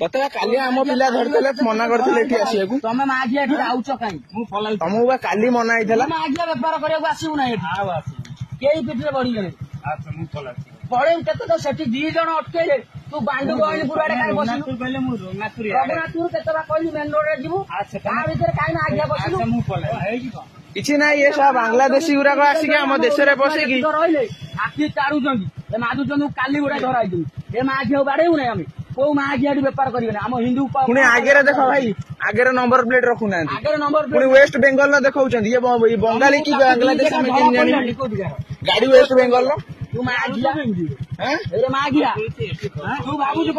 तते काली आम पिला धरते मना करते आसो तमें माघिया आउच कहीं तुमको काली मना होता माघिया बेपार करने आसबू ना कई पिठे बढ़ी पड़े के तो सेठी दी जन अटकेले तू बांडू गोविंदपुर आड़े कहीं बसिलु रघुनाथपुर केतबा कहलु मेन रोड रे जीवु ता भीतर काई ना आज्ञा बसिलु किछि ना ये सब बांग्लादेशी गुराक आसिक आम देश में पशिकी रहिले आखि चारुचंदी ए मादुचंदू काली गुड़ा धराई दउ ए माघिया बाड़ेउ नै आमे को माघिया बेपार करिवे ना हम हिंदू पुणी आगे देखो भाई आगे नंबर प्लेट रखुना आगे नंबर पुणी वेस्ट बेंगल देखा ये बंगाली की बांग्लादेश गाड़ी वेस्ट बेंगल तू माघिया तू भाबुछु